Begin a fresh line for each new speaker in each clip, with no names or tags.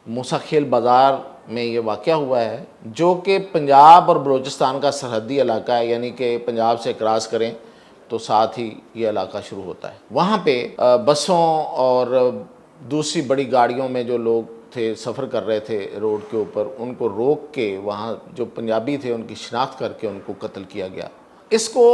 موسیٰ خیل بازار میں یہ واقعہ ہوا ہے، جو کہ پنجاب اور بلوچستان کا سرحدی علاقہ ہے، یعنی کہ پنجاب سے کراس کریں تو ساتھ ہی یہ علاقہ شروع ہوتا ہے۔ وہاں پہ بسوں اور دوسری بڑی گاڑیوں میں جو لوگ تھے سفر کر رہے تھے روڈ کے اوپر، ان کو روک کے وہاں جو پنجابی تھے ان کی شناخت کر کے ان کو قتل کیا گیا۔ اس کو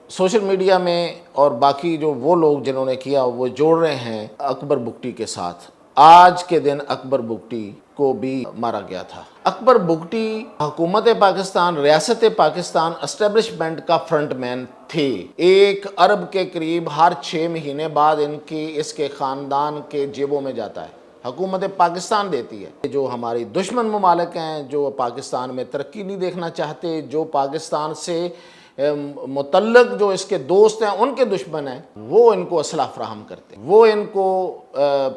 سوشل میڈیا میں اور باقی جو وہ لوگ جنہوں نے کیا وہ جوڑ رہے ہیں اکبر بگٹی کے ساتھ۔ آج کے دن اکبر بگٹی کو بھی مارا گیا تھا۔ اکبر بگٹی حکومت پاکستان، ریاست پاکستان اسٹیبلشمنٹ کا فرنٹ مین تھے۔ 1 ارب کے قریب ہر 6 مہینے بعد اس کے خاندان کے جیبوں میں جاتا ہے، حکومت پاکستان دیتی ہے۔ جو ہماری دشمن ممالک ہیں، جو پاکستان میں ترقی نہیں دیکھنا چاہتے، جو پاکستان سے متعلق جو اس کے دوست ہیں ان کے دشمن ہیں، وہ ان کو اسلحہ فراہم کرتے ہیں، وہ ان کو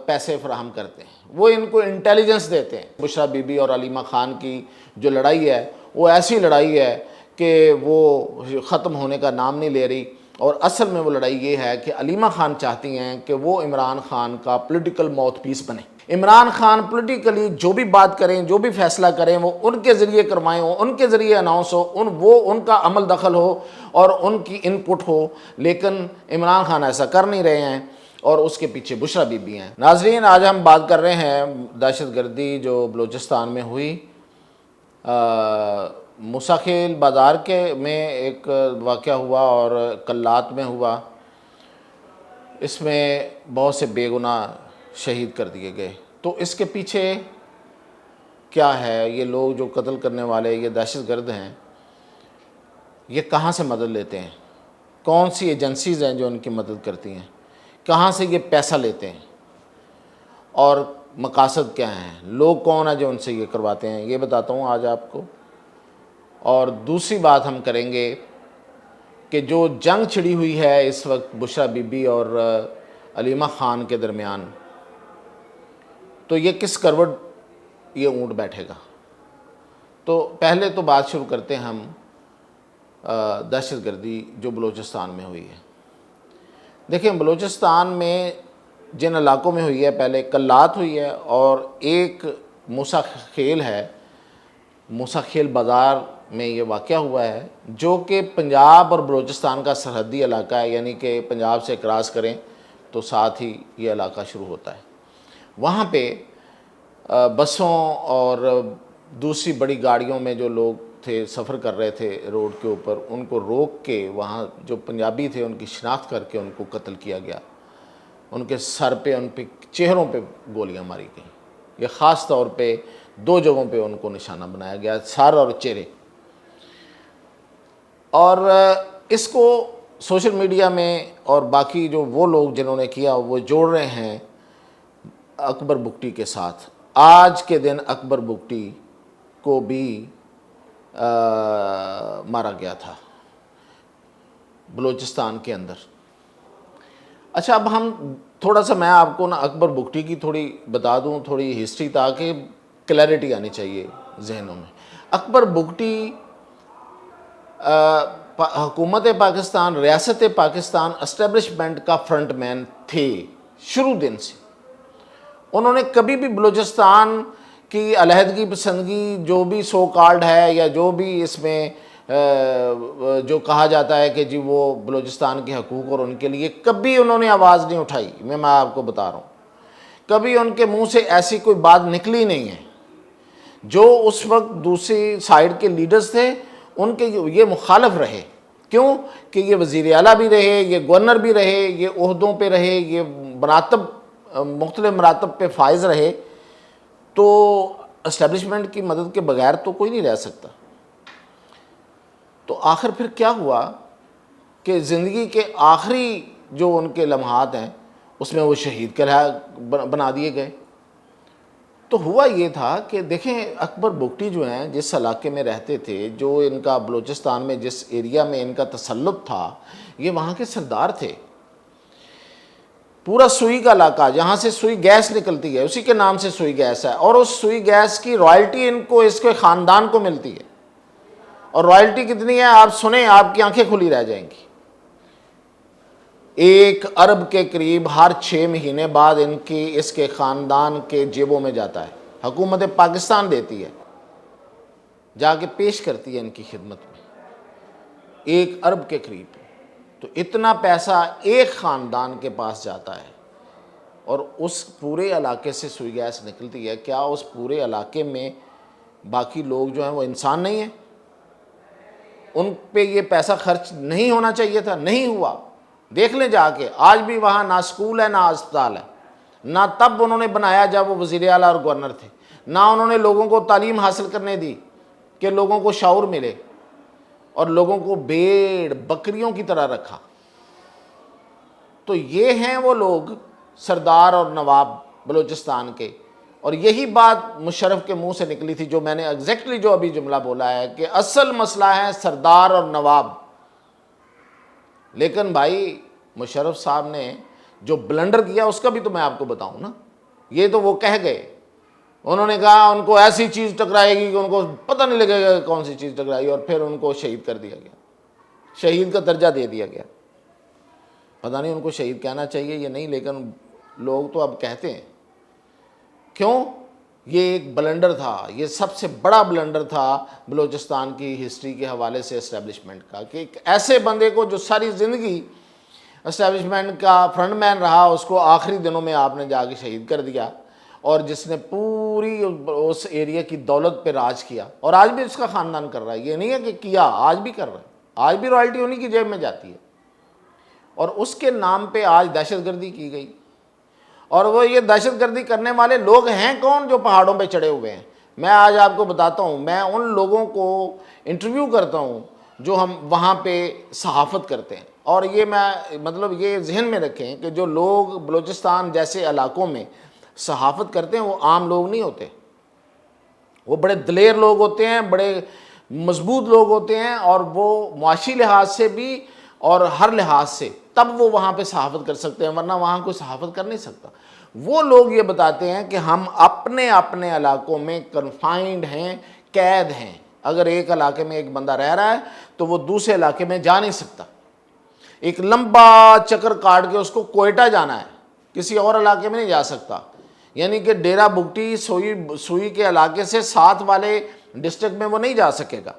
پیسے فراہم کرتے ہیں، وہ ان کو انٹیلیجنس دیتے ہیں۔ بشریٰ بی بی اور علیمہ خان کی جو لڑائی ہے وہ ایسی لڑائی ہے کہ وہ ختم ہونے کا نام نہیں لے رہی، اور اصل میں وہ لڑائی یہ ہے کہ علیمہ خان چاہتی ہیں کہ وہ عمران خان کا پولیٹیکل ماؤتھ پیس بنے۔ عمران خان پولیٹیکلی جو بھی بات کریں، جو بھی فیصلہ کریں، وہ ان کے ذریعے کروائیں ہو، ان کے ذریعے اناؤنس ہو، ان کا عمل دخل ہو اور ان کی ان پٹ ہو، لیکن عمران خان ایسا کر نہیں رہے ہیں، اور اس کے پیچھے بشریٰ بی بی ہیں۔ ناظرین، آج ہم بات کر رہے ہیں دہشت گردی جو بلوچستان میں ہوئی۔ موسیٰ خیل بازار میں ایک واقعہ ہوا اور کلات میں ہوا۔ اس میں بہت سے بے گناہ شہید کر دیے گئے۔ تو اس کے پیچھے کیا ہے؟ یہ لوگ جو قتل کرنے والے یہ دہشت گرد ہیں، یہ کہاں سے مدد لیتے ہیں؟ کون سی ایجنسیز ہیں جو ان کی مدد کرتی ہیں؟ کہاں سے یہ پیسہ لیتے ہیں؟ اور مقاصد کیا ہیں؟ لوگ کون ہیں جو ان سے یہ کرواتے ہیں؟ یہ بتاتا ہوں آج آپ کو۔ اور دوسری بات ہم کریں گے کہ جو جنگ چھڑی ہوئی ہے اس وقت بشریٰ بی بی اور علیمہ خان کے درمیان، تو یہ کس کروٹ یہ اونٹ بیٹھے گا؟ تو پہلے تو بات شروع کرتے ہیں ہم دہشت گردی جو بلوچستان میں ہوئی ہے۔ دیکھیں، بلوچستان میں جن علاقوں میں ہوئی ہے، پہلے کلات ہوئی ہے اور ایک موسیٰ خیل ہے۔ موسیٰ خیل بازار میں یہ واقعہ ہوا ہے، جو کہ پنجاب اور بلوچستان کا سرحدی علاقہ ہے، یعنی کہ پنجاب سے کراس کریں تو ساتھ ہی یہ علاقہ شروع ہوتا ہے۔ وہاں پہ بسوں اور دوسری بڑی گاڑیوں میں جو لوگ تھے سفر کر رہے تھے روڈ کے اوپر، ان کو روک کے وہاں جو پنجابی تھے ان کی شناخت کر کے ان کو قتل کیا گیا۔ ان کے سر پہ، ان پہ چہروں پہ گولیاں ماری گئیں۔ یہ خاص طور پہ 2 جگہوں پہ ان کو نشانہ بنایا گیا، سر اور چہرے۔ اور اس کو سوشل میڈیا میں اور باقی جو وہ لوگ جنہوں نے کیا وہ جوڑ رہے ہیں اکبر بگٹی کے ساتھ۔ آج کے دن اکبر بگٹی کو بھی مارا گیا تھا بلوچستان کے اندر۔ اچھا، اب ہم تھوڑا سا میں آپ کو اکبر بگٹی کی تھوڑی بتا دوں، تھوڑی ہسٹری، تاکہ کلیئرٹی آنی چاہیے ذہنوں میں۔ اکبر بگٹی حکومت پاکستان، ریاست پاکستان اسٹیبلشمنٹ کا فرنٹ مین تھے شروع دن سے۔ انہوں نے کبھی بھی بلوچستان کی علیحدگی پسندگی جو بھی سو کالڈ ہے، یا جو بھی اس میں جو کہا جاتا ہے کہ جی وہ بلوچستان کے حقوق اور ان کے لیے، کبھی انہوں نے آواز نہیں اٹھائی۔ میں آپ کو بتا رہا ہوں، کبھی ان کے منہ سے ایسی کوئی بات نکلی نہیں ہے۔ جو اس وقت دوسری سائیڈ کے لیڈرز تھے ان کے یہ مخالف رہے۔ کیوں؟ کہ یہ وزیر اعلیٰ بھی رہے، یہ گورنر بھی رہے، یہ عہدوں پہ رہے، یہ مختلف مراتب پہ فائز رہے، تو اسٹیبلشمنٹ کی مدد کے بغیر تو کوئی نہیں رہ سکتا۔ تو آخر پھر کیا ہوا کہ زندگی کے آخری جو ان کے لمحات ہیں اس میں وہ شہید بنا دیے گئے۔ تو ہوا یہ تھا کہ دیکھیں، اکبر بگٹی جو ہیں جس علاقے میں رہتے تھے، جو ان کا بلوچستان میں جس ایریا میں ان کا تسلط تھا، یہ وہاں کے سردار تھے۔ پورا سوئی کا علاقہ جہاں سے سوئی گیس نکلتی ہے، اسی کے نام سے سوئی گیس ہے، اور اس سوئی گیس کی رائلٹی ان کو، اس کے خاندان کو ملتی ہے۔ اور رائلٹی کتنی ہے آپ سنیں، آپ کی آنکھیں کھلی رہ جائیں گی۔ 1 ارب کے قریب ہر 6 مہینے بعد اس کے خاندان کے جیبوں میں جاتا ہے۔ حکومت پاکستان دیتی ہے، جا کے پیش کرتی ہے ان کی خدمت میں 1 ارب کے قریب۔ تو اتنا پیسہ ایک خاندان کے پاس جاتا ہے، اور اس پورے علاقے سے سوئی گیس نکلتی ہے۔ کیا اس پورے علاقے میں باقی لوگ جو ہیں وہ انسان نہیں ہیں؟ ان پہ یہ پیسہ خرچ نہیں ہونا چاہیے تھا؟ نہیں ہوا۔ دیکھ لیں جا کے، آج بھی وہاں نہ اسکول ہے نہ اسپتال ہے، نہ تب انہوں نے بنایا جب وہ وزیر اعلیٰ اور گورنر تھے، نہ انہوں نے لوگوں کو تعلیم حاصل کرنے دی کہ لوگوں کو شعور ملے، اور لوگوں کو بھیڑ بکریوں کی طرح رکھا۔ تو یہ ہیں وہ لوگ، سردار اور نواب بلوچستان کے۔ اور یہی بات مشرف کے منہ سے نکلی تھی، جو میں نے ایگزیکٹلی جو ابھی جملہ بولا ہے کہ اصل مسئلہ ہے سردار اور نواب۔ لیکن بھائی مشرف صاحب نے جو بلنڈر کیا اس کا بھی تو میں آپ کو بتاؤں نا۔ یہ تو وہ کہہ گئے، انہوں نے کہا ان کو ایسی چیز ٹکرائے گی کہ ان کو پتہ نہیں لگے گا کون سی چیز ٹکرائی، اور پھر ان کو شہید کر دیا گیا، شہید کا درجہ دے دیا گیا۔ پتہ نہیں ان کو شہید کہنا چاہیے یا نہیں، لیکن لوگ تو اب کہتے ہیں۔ کیوں؟ یہ ایک بلنڈر تھا، یہ سب سے بڑا بلنڈر تھا بلوچستان کی ہسٹری کے حوالے سے اسٹیبلشمنٹ کا، کہ ایک ایسے بندے کو جو ساری زندگی اسٹیبلشمنٹ کا فرنٹ مین رہا، اس کو آخری دنوں میں آپ نے جا کے شہید کر دیا، اور جس نے پوری اس ایریا کی دولت پہ راج کیا، اور آج بھی اس کا خاندان کر رہا ہے۔ یہ نہیں ہے کہ کیا، آج بھی کر رہا ہے، آج بھی رائلٹی انہی کی جیب میں جاتی ہے، اور اس کے نام پہ آج دہشت گردی کی گئی۔ اور وہ یہ دہشت گردی کرنے والے لوگ ہیں کون جو پہاڑوں پہ چڑھے ہوئے ہیں؟ میں آج آپ کو بتاتا ہوں، میں ان لوگوں کو انٹرویو کرتا ہوں جو ہم وہاں پہ صحافت کرتے ہیں، اور یہ میں مطلب یہ ذہن میں رکھیں کہ جو لوگ بلوچستان جیسے علاقوں میں صحافت کرتے ہیں وہ عام لوگ نہیں ہوتے، وہ بڑے دلیر لوگ ہوتے ہیں، بڑے مضبوط لوگ ہوتے ہیں، اور وہ معاشی لحاظ سے بھی اور ہر لحاظ سے تب وہ وہاں پہ صحافت کر سکتے ہیں، ورنہ وہاں کوئی صحافت کر نہیں سکتا۔ وہ لوگ یہ بتاتے ہیں کہ ہم اپنے اپنے علاقوں میں کنفائنڈ ہیں، قید ہیں۔ اگر ایک علاقے میں ایک بندہ رہ رہا ہے تو وہ دوسرے علاقے میں جا نہیں سکتا، ایک لمبا چکر کاٹ کے اس کو کوئٹہ جانا ہے، کسی اور علاقے میں نہیں جا سکتا۔ یعنی کہ ڈیرہ بگٹی سوئی کے علاقے سے ساتھ والے ڈسٹرکٹ میں وہ نہیں جا سکے گا،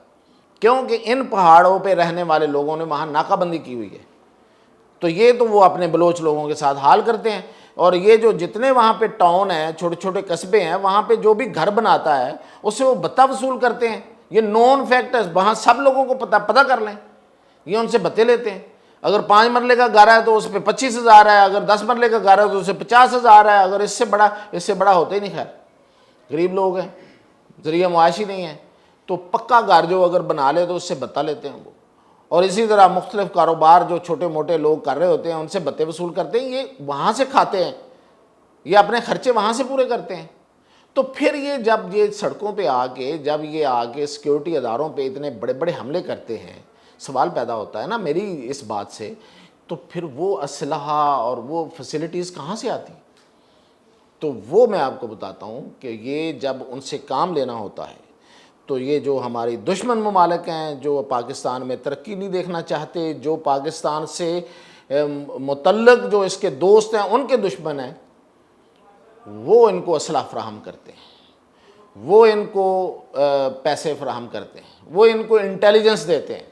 کیونکہ ان پہاڑوں پہ رہنے والے لوگوں نے وہاں ناکہ بندی کی ہوئی ہے۔ تو یہ تو وہ اپنے بلوچ لوگوں کے ساتھ حال کرتے ہیں، اور یہ جو جتنے وہاں پہ ٹاؤن ہیں، چھوٹے چھوٹے قصبے ہیں، وہاں پہ جو بھی گھر بناتا ہے اس سے وہ بتہ وصول کرتے ہیں۔ یہ نون فیکٹرز وہاں سب لوگوں کو پتہ کر لیں، یہ ان سے بتے لیتے ہیں۔ اگر 5 مرلے کا گھر ہے تو اس پہ 25,000 ہے، اگر 10 مرلے کا گھر ہے تو اس سے 50,000 ہے، اگر اس سے بڑا ہوتا ہی نہیں۔ خیر غریب لوگ ہیں، ذریعہ معاشی نہیں ہے، تو پکا گھر جو اگر بنا لے تو اس سے بتا لیتے ہیں وہ۔ اور اسی طرح مختلف کاروبار جو چھوٹے موٹے لوگ کر رہے ہوتے ہیں ان سے بتے وصول کرتے ہیں، یہ وہاں سے کھاتے ہیں، یہ اپنے خرچے وہاں سے پورے کرتے ہیں۔ تو پھر یہ جب یہ سڑکوں پہ جب یہ آ کے سیکیورٹی اداروں پہ اتنے بڑے بڑے حملے کرتے ہیں، سوال پیدا ہوتا ہے نا میری اس بات سے، تو پھر وہ اسلحہ اور وہ فیسلٹیز کہاں سے آتی؟ تو وہ میں آپ کو بتاتا ہوں کہ یہ جب ان سے کام لینا ہوتا ہے تو یہ جو ہماری دشمن ممالک ہیں، جو پاکستان میں ترقی نہیں دیکھنا چاہتے، جو پاکستان سے متعلق جو اس کے دوست ہیں ان کے دشمن ہیں، وہ ان کو اسلحہ فراہم کرتے ہیں، وہ ان کو پیسے فراہم کرتے ہیں، وہ ان کو انٹیلیجنس دیتے ہیں،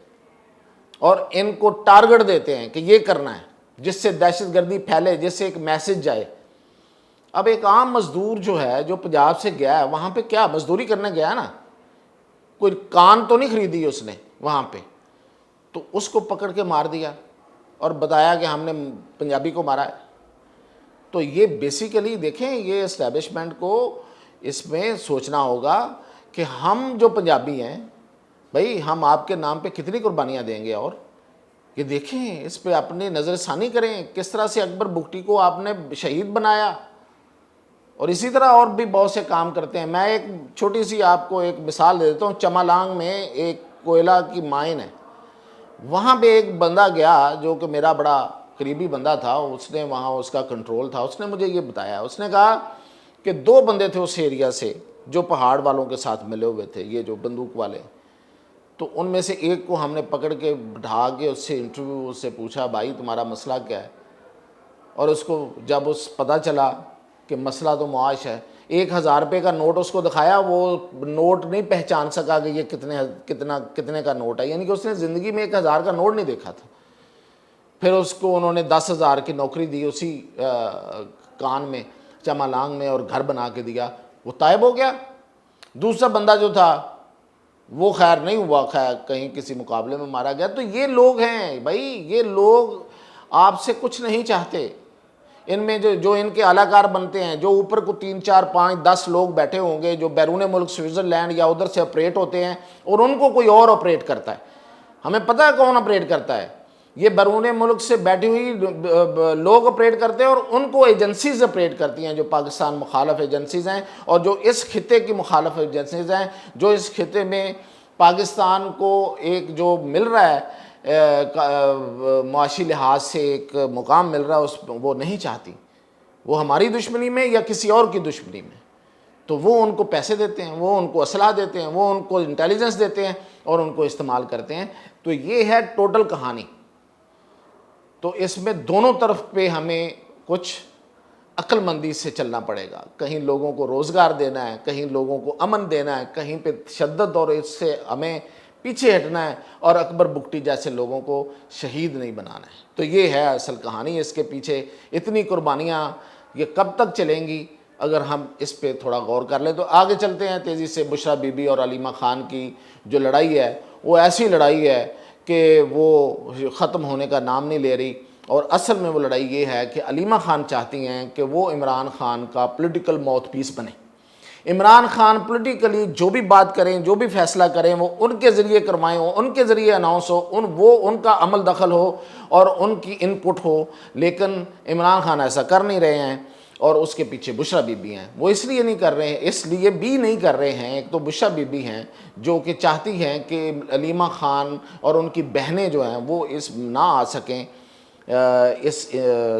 اور ان کو ٹارگٹ دیتے ہیں کہ یہ کرنا ہے، جس سے دہشت گردی پھیلے، جس سے ایک میسج جائے۔ اب ایک عام مزدور جو ہے جو پنجاب سے گیا ہے وہاں پہ، کیا مزدوری کرنے گیا ہے نا، کوئی کان تو نہیں خریدی اس نے وہاں پہ، تو اس کو پکڑ کے مار دیا اور بتایا کہ ہم نے پنجابی کو مارا ہے۔ تو یہ بیسیکلی دیکھیں، یہ اسٹیبلشمنٹ کو اس میں سوچنا ہوگا کہ ہم جو پنجابی ہیں بھائی، ہم آپ کے نام پہ کتنی قربانیاں دیں گے، اور یہ دیکھیں اس پہ اپنی نظر ثانی کریں، کس طرح سے اکبر بگٹی کو آپ نے شہید بنایا، اور اسی طرح اور بھی بہت سے کام کرتے ہیں۔ میں ایک چھوٹی سی آپ کو ایک مثال دے دیتا ہوں۔ چمالانگ میں ایک کوئلہ کی مائن ہے، وہاں پہ ایک بندہ گیا جو کہ میرا بڑا قریبی بندہ تھا، اس نے وہاں اس کا کنٹرول تھا، اس نے مجھے یہ بتایا، اس نے کہا کہ 2 بندے تھے اس ایریا سے جو پہاڑ والوں کے ساتھ ملے ہوئے تھے، یہ جو بندوق والے، تو ان میں سے ایک کو ہم نے پکڑ کے بٹھا کے اس سے انٹرویو، اس سے پوچھا بھائی تمہارا مسئلہ کیا ہے، اور اس کو جب پتہ چلا کہ مسئلہ تو معاش ہے، 1,000 روپے کا نوٹ اس کو دکھایا, وہ نوٹ نہیں پہچان سکا کہ یہ کتنے کا نوٹ ہے, یعنی کہ اس نے زندگی میں 1,000 کا نوٹ نہیں دیکھا تھا. پھر اس کو انہوں نے 10,000 کی نوکری دی اسی کان میں, چمالانگ میں, اور گھر بنا کے دیا, وہ تائب ہو گیا. دوسرا بندہ جو تھا وہ خیر نہیں ہوا, خیر کہیں کسی مقابلے میں مارا گیا. تو یہ لوگ ہیں بھائی, یہ لوگ آپ سے کچھ نہیں چاہتے. ان میں جو ان کے اعلی کار بنتے ہیں, جو اوپر کو 3 4 5 10 لوگ بیٹھے ہوں گے جو بیرون ملک سوئٹزرلینڈ یا ادھر سے آپریٹ ہوتے ہیں, اور ان کو کوئی اور آپریٹ کرتا ہے. ہمیں پتہ ہے کون آپریٹ کرتا ہے, یہ بیرون ملک سے بیٹھی ہوئی لوگ آپریٹ کرتے ہیں, اور ان کو ایجنسیز آپریٹ کرتی ہیں جو پاکستان مخالف ایجنسیز ہیں, اور جو اس خطے کی مخالف ایجنسیز ہیں, جو اس خطے میں پاکستان کو ایک جو مل رہا ہے معاشی لحاظ سے ایک مقام مل رہا ہے, وہ نہیں چاہتی. وہ ہماری دشمنی میں یا کسی اور کی دشمنی میں, تو وہ ان کو پیسے دیتے ہیں, وہ ان کو اسلحہ دیتے ہیں, وہ ان کو انٹیلیجنس دیتے ہیں, اور ان کو استعمال کرتے ہیں. تو یہ ہے ٹوٹل کہانی. تو اس میں دونوں طرف پہ ہمیں کچھ عقل مندی سے چلنا پڑے گا. کہیں لوگوں کو روزگار دینا ہے, کہیں لوگوں کو امن دینا ہے, کہیں پہ تشدد, اور اس سے ہمیں پیچھے ہٹنا ہے, اور اکبر بگٹی جیسے لوگوں کو شہید نہیں بنانا ہے. تو یہ ہے اصل کہانی. اس کے پیچھے اتنی قربانیاں یہ کب تک چلیں گی, اگر ہم اس پہ تھوڑا غور کر لیں. تو آگے چلتے ہیں تیزی سے. بشریٰ بی بی اور علیمہ خان کی جو لڑائی ہے, وہ ایسی لڑائی ہے کہ وہ ختم ہونے کا نام نہیں لے رہی. اور اصل میں وہ لڑائی یہ ہے کہ علیمہ خان چاہتی ہیں کہ وہ عمران خان کا پولیٹیکل ماؤتھ پیس بنے. عمران خان پولیٹیکلی جو بھی بات کریں, جو بھی فیصلہ کریں, وہ ان کے ذریعے کروائیں ہو, ان کے ذریعے اناؤنس ہو, وہ ان کا عمل دخل ہو اور ان کی ان پٹ ہو. لیکن عمران خان ایسا کر نہیں رہے ہیں, اور اس کے پیچھے بشریٰ بی بی ہیں. وہ اس لیے نہیں کر رہے ہیں, اس لیے بھی نہیں کر رہے ہیں. ایک تو بشریٰ بی بی ہیں جو کہ چاہتی ہیں کہ علیمہ خان اور ان کی بہنیں جو ہیں وہ نہ آ سکیں اس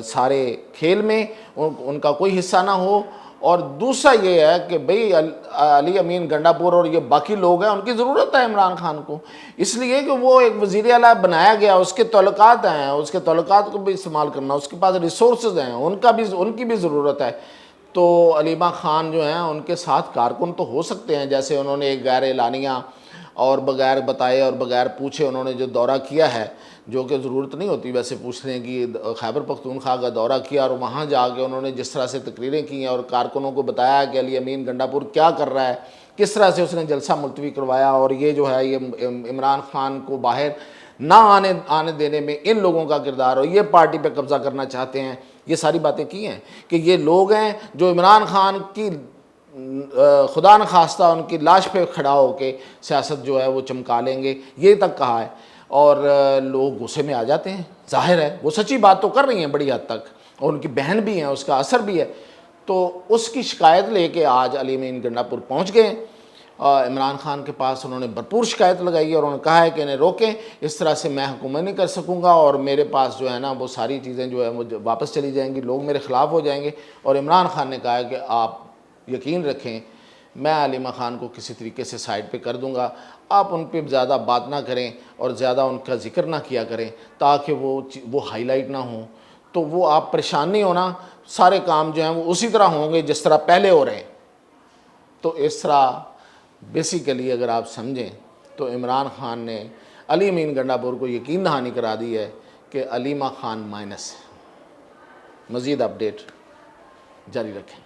سارے کھیل میں, ان کا کوئی حصہ نہ ہو. اور دوسرا یہ ہے کہ بھئی علی امین گنڈا پور اور یہ باقی لوگ ہیں, ان کی ضرورت ہے عمران خان کو, اس لیے کہ وہ ایک وزیر اعلیٰ بنایا گیا, اس کے تعلقات ہیں, اس کے تعلقات کو بھی استعمال کرنا, اس کے پاس ریسورسز ہیں, ان کی بھی ضرورت ہے. تو علیمہ خان جو ہیں ان کے ساتھ کارکن تو ہو سکتے ہیں, جیسے انہوں نے ایک غیر اعلانیہ اور بغیر بتائے اور بغیر پوچھے انہوں نے جو دورہ کیا ہے, جو کہ ضرورت نہیں ہوتی ویسے پوچھنے کی, خیبر پختونخوا کا دورہ کیا, اور وہاں جا کے انہوں نے جس طرح سے تقریریں کی ہیں اور کارکنوں کو بتایا کہ علی امین گنڈا پور کیا کر رہا ہے, کس طرح سے اس نے جلسہ ملتوی کروایا, اور یہ جو ہے یہ عمران خان کو باہر نہ آنے دینے میں ان لوگوں کا کردار, اور یہ پارٹی پہ قبضہ کرنا چاہتے ہیں, یہ ساری باتیں کی ہیں. کہ یہ لوگ ہیں جو عمران خان کی خدا نخواستہ ان کی لاش پہ کھڑا ہو کے سیاست جو ہے وہ چمکا لیں گے, یہ تک کہا ہے. اور لوگ غصے میں آ جاتے ہیں, ظاہر ہے وہ سچی بات تو کر رہی ہیں بڑی حد تک, اور ان کی بہن بھی ہیں, اس کا اثر بھی ہے. تو اس کی شکایت لے کے آج علی امین گنڈا پور پہنچ گئے عمران خان کے پاس. انہوں نے بھرپور شکایت لگائی ہے, اور انہوں نے کہا ہے کہ انہیں روکیں, اس طرح سے میں حکومت نہیں کر سکوں گا, اور میرے پاس جو ہے نا وہ ساری چیزیں جو ہے وہ واپس چلی جائیں گی, لوگ میرے خلاف ہو جائیں گے. اور عمران خان نے کہا ہے کہ آپ یقین رکھیں میں علیمہ خان کو کسی طریقے سے سائڈ پہ کر دوں گا, آپ ان پہ زیادہ بات نہ کریں اور زیادہ ان کا ذکر نہ کیا کریں, تاکہ وہ ہائی لائٹ نہ ہوں. تو وہ آپ پریشان نہیں ہونا, سارے کام جو ہیں وہ اسی طرح ہوں گے جس طرح پہلے ہو رہے ہیں. تو اس طرح بیسیکلی اگر آپ سمجھیں تو عمران خان نے علی امین گنڈا پور کو یقین دہانی کرا دی ہے کہ علیمہ خان مائنس ہے. مزید اپڈیٹ جاری رکھیں.